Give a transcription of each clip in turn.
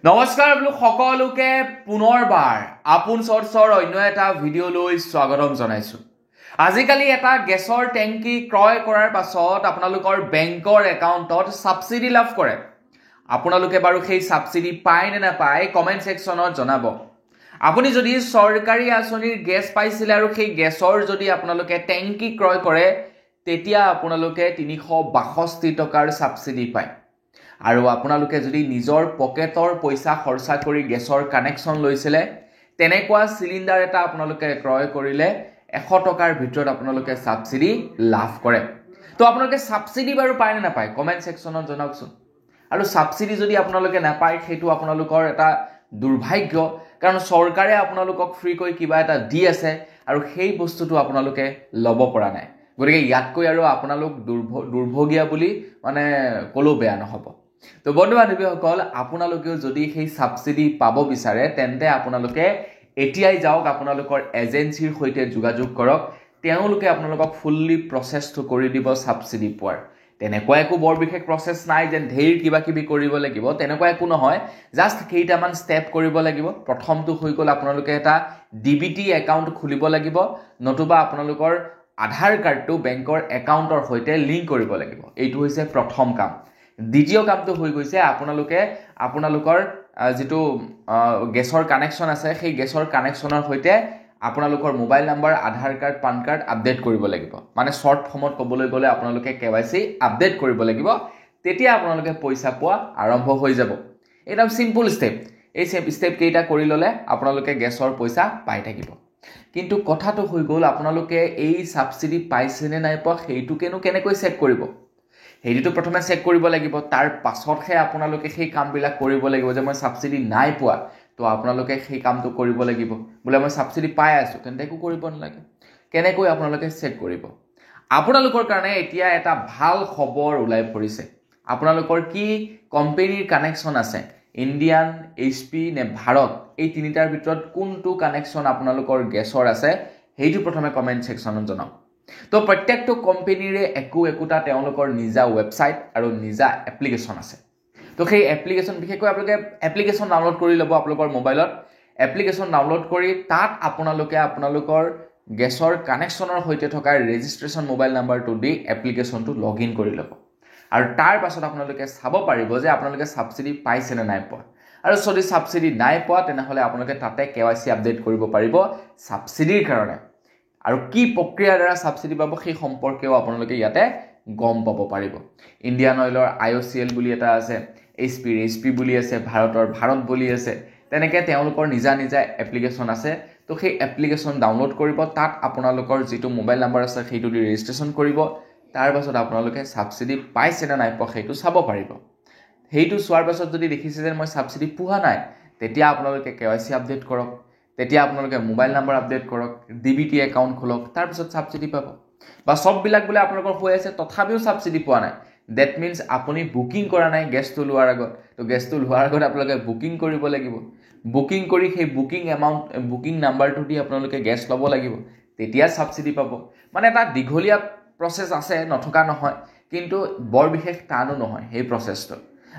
নমস্কাৰ বোলো সকলোকে পুনৰবাৰ আপোন চৰ্চৰ অন্য এটা ভিডিঅ'লৈ স্বাগতম জনাইছো। আজিকালি এটা গেছৰ টেংকি ক্ৰয় কৰাৰ পাছত আপোনালোকৰ বেংকৰ একাউণ্টত সাবসিডি লাভ কৰে। আপোনালোকে বাৰু সেই সাবসিডি পায় নে নাপায় কমেন্ট সেকশনত জনাব। আপুনি যদি চৰকাৰী আঁচনিৰ গেছ পাইছিল আৰু সেই গেছৰ যদি আপোনালোকে টেংকি ক্ৰয় কৰে তেতিয়া আপোনালোকে 362 টকাৰ সাবসিডি পায়। আৰু আপোনালোকে যদি নিজৰ পকেটৰ পইচা খৰচা কৰি গেছৰ কানেকশ্যন লৈছিলে তেনেকুৱা সিলিন্ডাৰ এটা আপোনালোকে ক্ৰয় কৰিলে 100 টকাৰ ভিতৰত আপোনালোকে সাবসিডি লাভ কৰে। তো আপোনালোকে সাবসিডি বাৰু পায় নে নাপায় কমেন্ট সেকশনত জনাওকচোন। আৰু সাবসিডি যদি আপোনালোকে নাপায় সেইটো আপোনালোকৰ এটা দুৰ্ভাগ্য, কাৰণ চৰকাৰে আপোনালোকক ফ্ৰী কৈ কিবা এটা দি আছে আৰু সেই বস্তুটো আপোনালোকে ল'ব পৰা নাই। গতিকে ইয়াতকৈ আৰু আপোনালোক দুৰ্ভগীয়া বুলি মানে কলো বেয়া নহব। তো বন্ধু বান্ধৱীসকল, আপোনালোকেও যদি সেই সাবসিডি পাব বিচাৰে তেন্তে আপোনালোকে এতিয়াই যাওক, আপোনালোকৰ এজেন্সিৰ সৈতে যোগাযোগ কৰক। তেওঁলোকে আপোনালোকক ফুল্লি প্ৰচেছটো কৰি দিব সাবসিডি পোৱাৰ। তেনেকুৱা একো বৰ বিশেষ প্ৰচেছ নাই যে ঢেৰ কিবা কিবি কৰিব লাগিব, তেনেকুৱা একো নহয়। জাষ্ট কেইটামান ষ্টেপ কৰিব লাগিব। প্ৰথমটো হৈ গ'ল আপোনালোকে এটা ডিবিটি একাউণ্ট খুলিব লাগিব, নতুবা আপোনালোকৰ আধাৰ কাৰ্ডটো বেংকৰ একাউণ্টৰ সৈতে লিংক কৰিব লাগিব। এইটো হৈছে প্ৰথম কাম। দ্বিতীয় কামটো হৈ গৈছে আপোনালোকে আপোনালোকৰ যেটো গেছৰ কানেকশ্যন আছে সেই গেছৰ কানেকশ্যনৰ সৈতে আপোনালোকৰ মোবাইল নাম্বাৰ, আধাৰ কাৰ্ড, পান কাৰ্ড আপডেট কৰিব লাগিব। মানে শৰ্ট ফৰ্মত ক'বলৈ গ'লে আপোনালোকে KYC আপডেট কৰিব লাগিব। তেতিয়া আপোনালোকে পইচা পোৱা আৰম্ভ হৈ যাব। এটা সিম্পল ষ্টেপ। এই ষ্টেপ কেইটা কৰি ল'লে আপোনালোকে গেছৰ পইচা পাই থাকিব। কিন্তু কথাটো হৈ গ'ল আপোনালোকে এই সাবসিডি পাইছে নে নাই পোৱা সেইটো কেনেকৈ চেক কৰিব। সেইটোতো প্ৰথমে চেক কৰিব লাগিব, তাৰ পাছতহে আপোনালোকে সেই কামবিলাক কৰিব লাগিব। যে মই সাবসিডি নাই পোৱা তো আপোনালোকে সেই কামটো কৰিব লাগিব। বোলে মই সাবসিডি পাই আছো তেন্তে একো কৰিব নালাগে। কেনেকৈ আপোনালোকে চেক কৰিব? আপোনালোকৰ কাৰণে এতিয়া এটা ভাল খবৰ ওলাই পৰিছে। আপোনালোকৰ কি কোম্পানীৰ কানেকশ্যন আছে, ইণ্ডিয়ান, HP নে ভাৰত, এই তিনিটাৰ ভিতৰত কোনটো কানেকশ্যন আপোনালোকৰ গেছৰ আছে সেইটো প্ৰথমে কমেন্ট সেকশনত জনাওক। তো প্ৰত্যেকটো কোম্পানীৰে একোটা তেওঁলোকৰ নিজা ৱেবছাইট আৰু নিজা এপ্লিকেশ্যন আছে। তো সেই এপ্লিকেশ্যন বিশেষকৈ আপোনালোকে এপ্লিকেশ্যন ডাউনলোড কৰি ল'ব আপোনালোকৰ মোবাইলত। এপ্লিকেশ্যন ডাউনলোড কৰি তাত আপোনালোকে আপোনালোকৰ গেছৰ কানেকশ্যনৰ সৈতে থকা ৰেজিষ্ট্ৰেশ্যন মোবাইল নাম্বাৰটো দি এপ্লিকেশ্যনটো লগ ইন কৰি ল'ব। আৰু তাৰ পাছত আপোনালোকে চাব পাৰিব যে আপোনালোকে সাবসিডি পাইছে নে নাই পোৱা। আৰু যদি সাবসিডি নাই পোৱা তেনেহ'লে আপোনালোকে তাতে KYC আপডেট কৰিব পাৰিব সাবসিডিৰ কাৰণে। আৰু কি প্ৰক্ৰিয়াৰ দ্বাৰা সাবসিডি পাব সেই সম্পৰ্কেও আপোনালোকে ইয়াতে গম পাব পাৰিব। ইণ্ডিয়ান অইলৰ IOCL বুলি এটা আছে, HP বুলি আছে, ভাৰতৰ ভাৰত বুলি আছে। তেনেকৈ তেওঁলোকৰ নিজা এপ্লিকেশ্যন আছে। তো সেই এপ্লিকেশ্যন ডাউনলোড কৰিব, তাত আপোনালোকৰ যিটো মোবাইল নাম্বাৰ আছে সেইটো দি ৰেজিষ্ট্ৰেশ্যন কৰিব। তাৰ পাছত আপোনালোকে সাবসিডি পাইছে নে নাই পোৱা সেইটো চাব পাৰিব। সেইটো চোৱাৰ পাছত যদি দেখিছে যে মই সাবসিডি পোৱা নাই তেতিয়া আপোনালোকে KYC আপডেট কৰক। তেতিয়া আপোনালোকে মোবাইল নাম্বাৰ আপডেট কৰক, ডিবিটি একাউণ্ট খোলক, তাৰপিছত সাবসিডি পাব। বা সববিলাক বোলে আপোনালোকৰ হৈ আছে তথাপিও সাবসিডি পোৱা নাই, ডেট মিনছ আপুনি বুকিং কৰা নাই গেছটো লোৱাৰ আগত। তো গেছটো লোৱাৰ আগত আপোনালোকে বুকিং কৰিব লাগিব। বুকিং কৰি সেই বুকিং নাম্বাৰটো দি আপোনালোকে গেছ ল'ব লাগিব, তেতিয়া সাবসিডি পাব। মানে এটা দীঘলীয়া প্ৰচেছ আছে, নথকা নহয়, কিন্তু বৰ বিশেষ টানো নহয় সেই প্ৰচেছটো।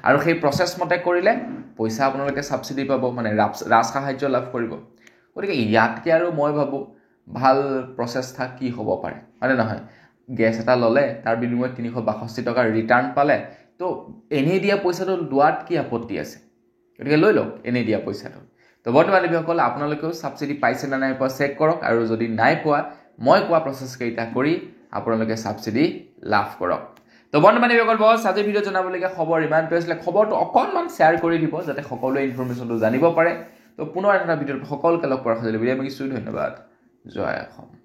আৰু সেই প্ৰচেছ মতে কৰিলে পইচা আপোনালোকে সাবসিডি পাব, মানে ৰাজ সাহায্য লাভ কৰিব। গতিকে ইয়াতকৈ আৰু মই ভাবোঁ ভাল প্ৰচেষ্টা কি হ'ব পাৰে, হয়নে নহয়? গেছ এটা ল'লে তাৰ বিনিময়ত 362 টকাৰ ৰিটাৰ্ণ পালে, তো এনেই দিয়া পইচাটো লোৱাত কি আপত্তি আছে? গতিকে লৈ লওক এনেই দিয়া পইচাটো। তো বন্ধু বান্ধৱীসকল, আপোনালোকেও সাবসিডি পাইছে নে নাই পোৱা চেক কৰক, আৰু যদি নাই পোৱা মই কোৱা প্ৰচেছকেইটা কৰি আপোনালোকে সাবসিডি লাভ কৰক। তো বন্ধু বান্ধৱীসকল, বছ আজিৰ ভিডিঅ' জনাবলগীয়া খবৰ ইমানটোৱে আছিলে। খবৰটো অকণমান শ্বেয়াৰ কৰি দিব যাতে সকলোৱে ইনফৰমেশ্যনটো জানিব পাৰে। তো পুনৰ এটা ভিডিঅ'ত সকলোকে লগ কৰাৰ সৈতে বিদায় মাগিছোঁ। ধন্যবাদ। জয় অসম।